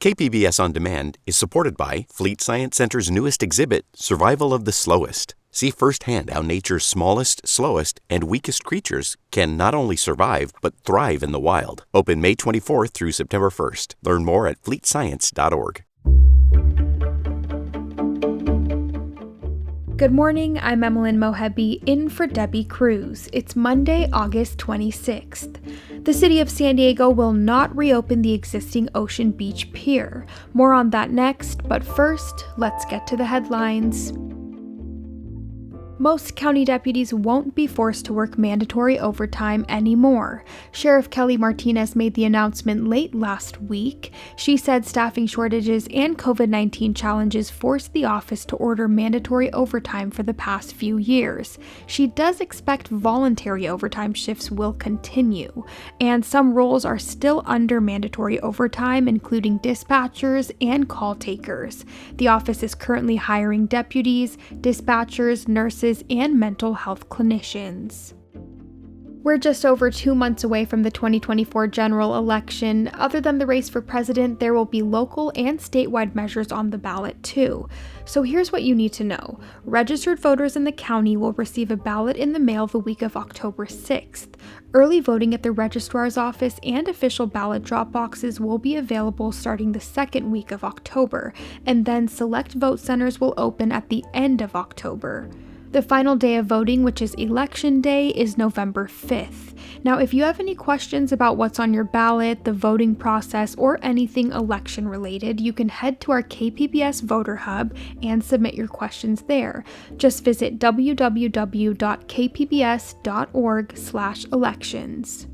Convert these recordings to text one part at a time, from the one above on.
KPBS On Demand is supported by Fleet Science Center's newest exhibit, Survival of the Slowest. See firsthand how nature's smallest, slowest, and weakest creatures can not only survive, but thrive in the wild. Open May 24th through September 1st. Learn more at fleetscience.org. Good morning, I'm Emmeline Mohebi, in for Debbie Cruz. It's Monday, August 26th. The city of San Diego will not reopen the existing Ocean Beach Pier. More on that next, but first, let's get to the headlines. Most county deputies won't be forced to work mandatory overtime anymore. Sheriff Kelly Martinez made the announcement late last week. She said staffing shortages and COVID-19 challenges forced the office to order mandatory overtime for the past few years. She does expect voluntary overtime shifts will continue, and some roles are still under mandatory overtime, including dispatchers and call takers. The office is currently hiring deputies, dispatchers, nurses, and mental health clinicians. We're just over 2 months away from the 2024 general election. Other than the race for president, there will be local and statewide measures on the ballot too. So here's what you need to know. Registered voters in the county will receive a ballot in the mail the week of October 6th. Early voting at the registrar's office and official ballot drop boxes will be available starting the second week of October, and then select vote centers will open at the end of October. The final day of voting, which is Election Day, is November 5th. Now, if you have any questions about what's on your ballot, the voting process, or anything election related, you can head to our KPBS Voter Hub and submit your questions there. Just visit www.kpbs.org/elections.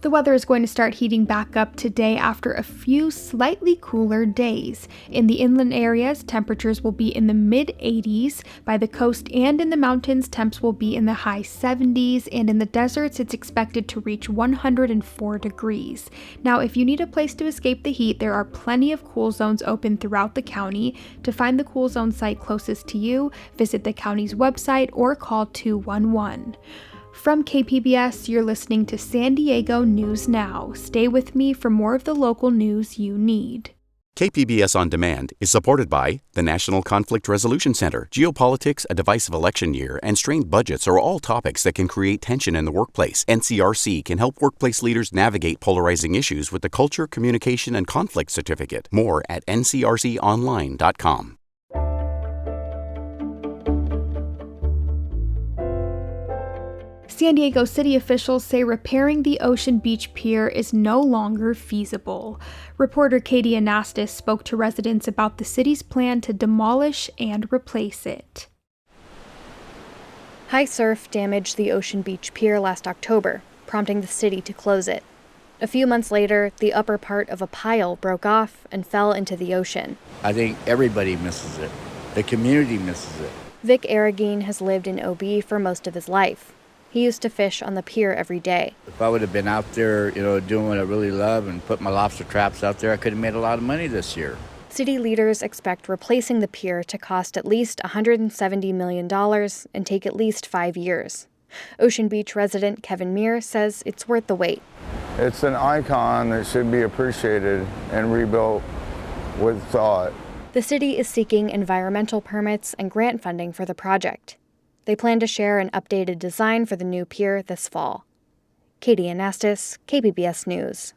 The weather is going to start heating back up today after a few slightly cooler days. In the inland areas, temperatures will be in the mid-80s. By the coast and in the mountains, temps will be in the high 70s, and in the deserts, it's expected to reach 104 degrees. Now, if you need a place to escape the heat, there are plenty of cool zones open throughout the county. To find the cool zone site closest to you, visit the county's website or call 211. From KPBS, you're listening to San Diego News Now. Stay with me for more of the local news you need. KPBS On Demand is supported by the National Conflict Resolution Center. Geopolitics, a divisive election year, and strained budgets are all topics that can create tension in the workplace. NCRC can help workplace leaders navigate polarizing issues with the Culture, Communication, and Conflict Certificate. More at ncrconline.com. San Diego city officials say repairing the Ocean Beach Pier is no longer feasible. Reporter Katie Anastas spoke to residents about the city's plan to demolish and replace it. High surf damaged the Ocean Beach Pier last October, prompting the city to close it. A few months later, the upper part of a pile broke off and fell into the ocean. I think everybody misses it. The community misses it. Vic Aragine has lived in OB for most of his life. He used to fish on the pier every day. If I would have been out there, doing what I really love and put my lobster traps out there, I could have made a lot of money this year. City leaders expect replacing the pier to cost at least $170 million and take at least 5 years. Ocean Beach resident Kevin Meir says it's worth the wait. It's an icon that should be appreciated and rebuilt with thought. The city is seeking environmental permits and grant funding for the project. They plan to share an updated design for the new pier this fall. Katie Anastas, KPBS News.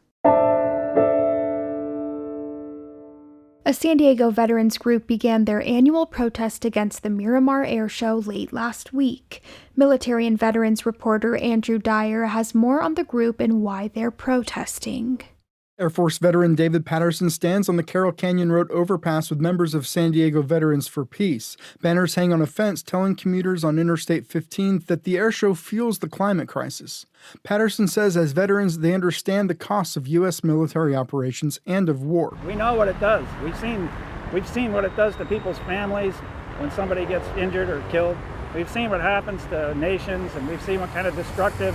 A San Diego veterans group began their annual protest against the Miramar Air Show late last week. Military and veterans reporter Andrew Dyer has more on the group and why they're protesting. Air Force veteran David Patterson stands on the Carroll Canyon Road overpass with members of San Diego Veterans for Peace. Banners hang on a fence telling commuters on Interstate 15 that the air show fuels the climate crisis. Patterson says as veterans, they understand the costs of U.S. military operations and of war. We know what it does. We've seen what it does to people's families when somebody gets injured or killed. We've seen what happens to nations, and we've seen what kind of destruction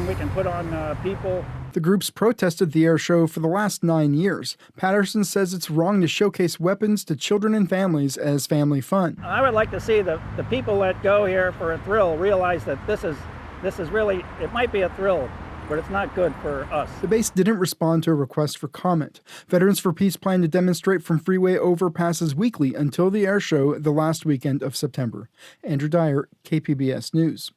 we can put on people. The groups protested the air show for the last 9 years. Patterson says it's wrong to showcase weapons to children and families as family fun. I would like to see the people that go here for a thrill realize that this is really, it might be a thrill but it's not good for us. The base didn't respond to a request for comment. Veterans for Peace plan to demonstrate from freeway overpasses weekly until the air show the last weekend of September. Andrew Dyer, KPBS News.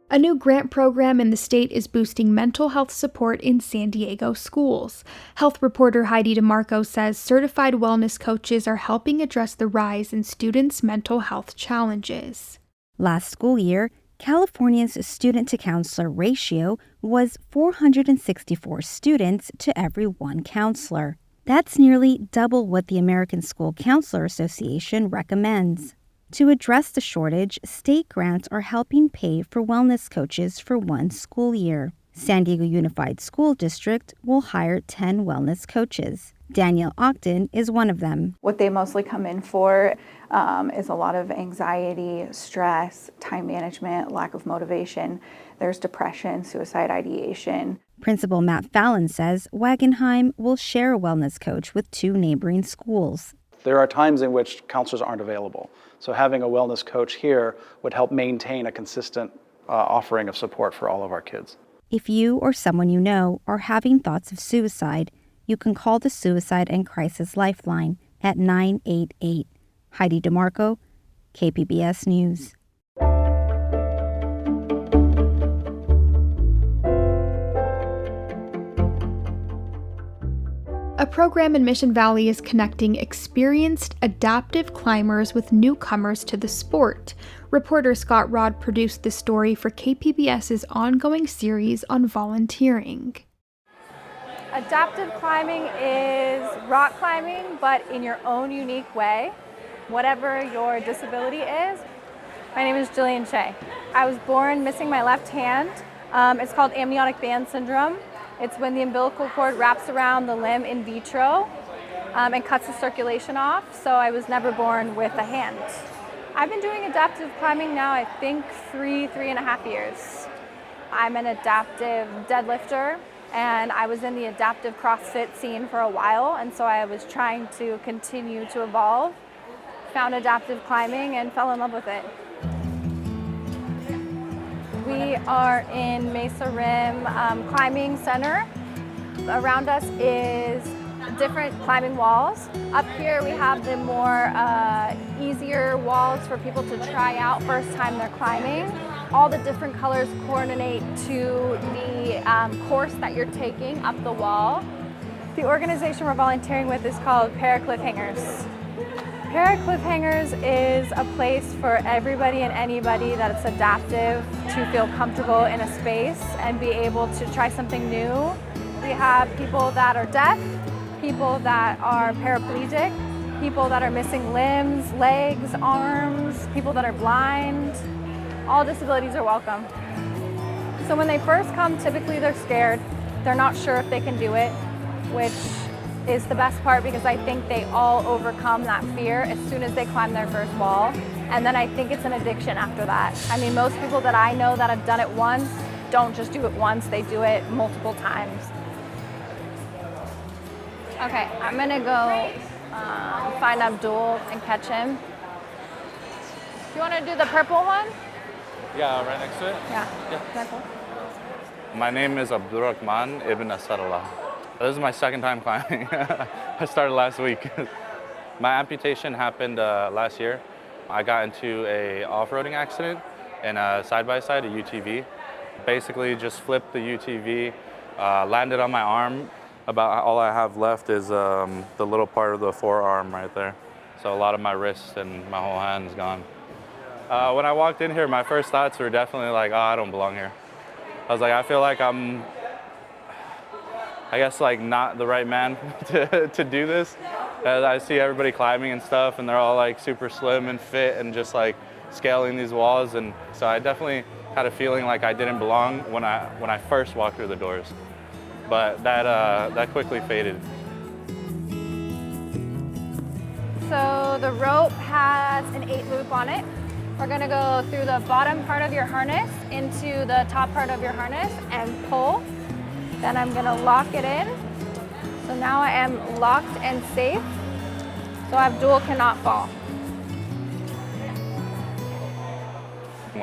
A new grant program in the state is boosting mental health support in San Diego schools. Health reporter Heidi DeMarco says certified wellness coaches are helping address the rise in students' mental health challenges. Last school year, California's student-to-counselor ratio was 464 students to every one counselor. That's nearly double what the American School Counselor Association recommends. To address the shortage, state grants are helping pay for wellness coaches for one school year. San Diego Unified School District will hire 10 wellness coaches. Danielle Ogden is one of them. What they mostly come in for is a lot of anxiety, stress, time management, lack of motivation. There's depression, suicide ideation. Principal Matt Fallon says Wagenheim will share a wellness coach with 2 neighboring schools. There are times in which counselors aren't available. So having a wellness coach here would help maintain a consistent offering of support for all of our kids. If you or someone you know are having thoughts of suicide, you can call the Suicide and Crisis Lifeline at 988. Heidi DeMarco, KPBS News. A program in Mission Valley is connecting experienced, adaptive climbers with newcomers to the sport. Reporter Scott Rodd produced this story for KPBS's ongoing series on volunteering. Adaptive climbing is rock climbing, but in your own unique way, whatever your disability is. My name is Jillian Shea. I was born missing my left hand. It's called amniotic band syndrome. It's when the umbilical cord wraps around the limb in vitro and cuts the circulation off, so I was never born with a hand. I've been doing adaptive climbing now, I think, 3.5 years. I'm an adaptive deadlifter, and I was in the adaptive CrossFit scene for a while, and so I was trying to continue to evolve, found adaptive climbing, and fell in love with it. We are in Mesa Rim Climbing Center. Around us is different climbing walls. Up here we have the more easier walls for people to try out first time they're climbing. All the different colors coordinate to the course that you're taking up the wall. The organization we're volunteering with is called Para Cliffhangers. Para Cliffhangers is a place for everybody and anybody that's adaptive to feel comfortable in a space and be able to try something new. We have people that are deaf, people that are paraplegic, people that are missing limbs, legs, arms, people that are blind. All disabilities are welcome. So when they first come, typically they're scared. They're not sure if they can do it, which is the best part because I think they all overcome that fear as soon as they climb their first wall. And then I think it's an addiction after that. I mean, most people that I know that have done it once don't just do it once, they do it multiple times. Okay, I'm gonna go find Abdul and catch him. You wanna do the purple one? Yeah, right next to it? Yeah. Purple. My name is Abdurrahman Ibn Asadullah. This is my second time climbing. I started last week. My amputation happened last year. I got into a off-roading accident in a side-by-side, a UTV. Basically just flipped the UTV, landed on my arm. About all I have left is the little part of the forearm right there. So a lot of my wrist and my whole hand is gone. When I walked in here, my first thoughts were definitely like, oh, I don't belong here. I was like, I feel like I'm, I guess, like not the right man to do this. As I see everybody climbing and stuff, and they're all like super slim and fit and just like scaling these walls. And so I definitely had a feeling like I didn't belong when I first walked through the doors. But that quickly faded. So the rope has an 8-loop on it. We're gonna go through the bottom part of your harness into the top part of your harness and pull. Then I'm gonna lock it in. So now I am locked and safe, so Abdul cannot fall.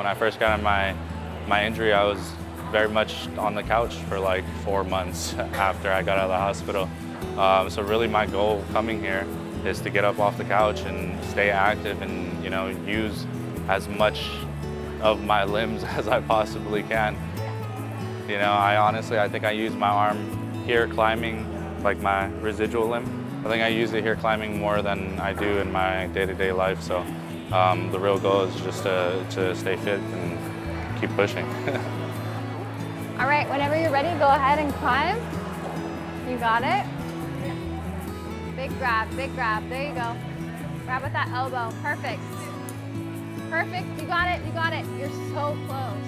When I first got my injury, I was very much on the couch for like 4 months after I got out of the hospital. So really my goal coming here is to get up off the couch and stay active and, you know, use as much of my limbs as I possibly can. You know, I think I use my arm here climbing, like my residual limb. I think I use it here climbing more than I do in my day-to-day life. So the real goal is just to stay fit and keep pushing. All right, whenever you're ready, go ahead and climb. You got it. Big grab, there you go. Grab with that elbow, perfect. Perfect, you got it, you're so close.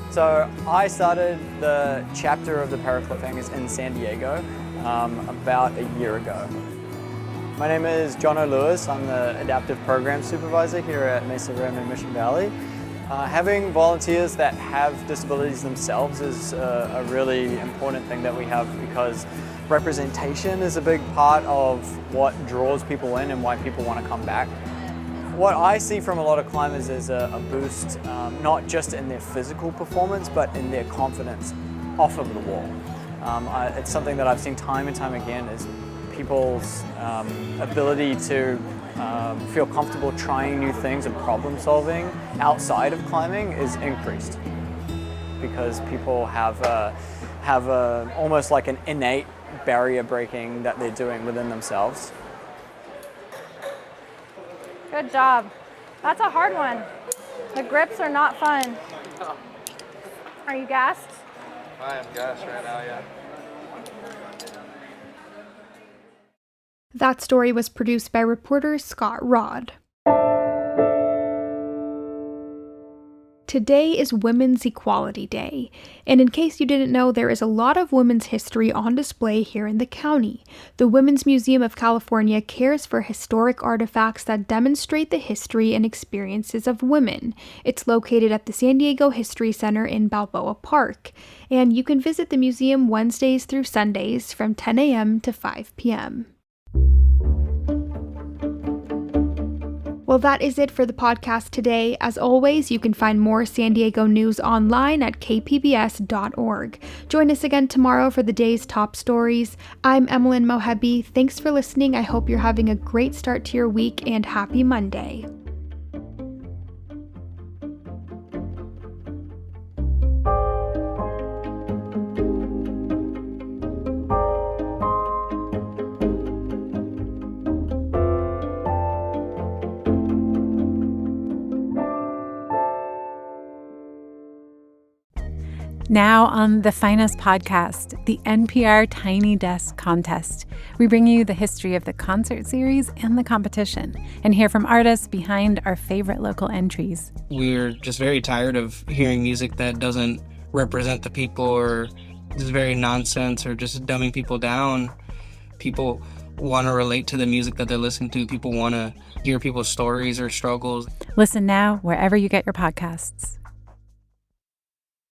So I started the chapter of the Paracliffing in San Diego about a year ago. My name is Jono Lewis. I'm the Adaptive Program Supervisor here at Mesa Rim in Mission Valley. Having volunteers that have disabilities themselves is a really important thing that we have, because representation is a big part of what draws people in and why people want to come back. What I see from a lot of climbers is a boost, not just in their physical performance, but in their confidence off of the wall. It's something that I've seen time and time again, is people's ability to feel comfortable trying new things and problem solving outside of climbing is increased, because people have almost like an innate barrier breaking that they're doing within themselves. Good job. That's a hard one. The grips are not fun. Are you gassed? I am gassed right now, yeah. That story was produced by reporter Scott Rodd. Today is Women's Equality Day, and in case you didn't know, there is a lot of women's history on display here in the county. The Women's Museum of California cares for historic artifacts that demonstrate the history and experiences of women. It's located at the San Diego History Center in Balboa Park, and you can visit the museum Wednesdays through Sundays from 10 a.m. to 5 p.m. Well, that is it for the podcast today. As always, you can find more San Diego news online at kpbs.org. Join us again tomorrow for the day's top stories. I'm Emmeline Mohebi. Thanks for listening. I hope you're having a great start to your week, and happy Monday. Now on the Finest Podcast, the NPR Tiny Desk Contest. We bring you the history of the concert series and the competition, and hear from artists behind our favorite local entries. We're just very tired of hearing music that doesn't represent the people, or is very nonsense, or just dumbing people down. People want to relate to the music that they're listening to. People want to hear people's stories or struggles. Listen now wherever you get your podcasts.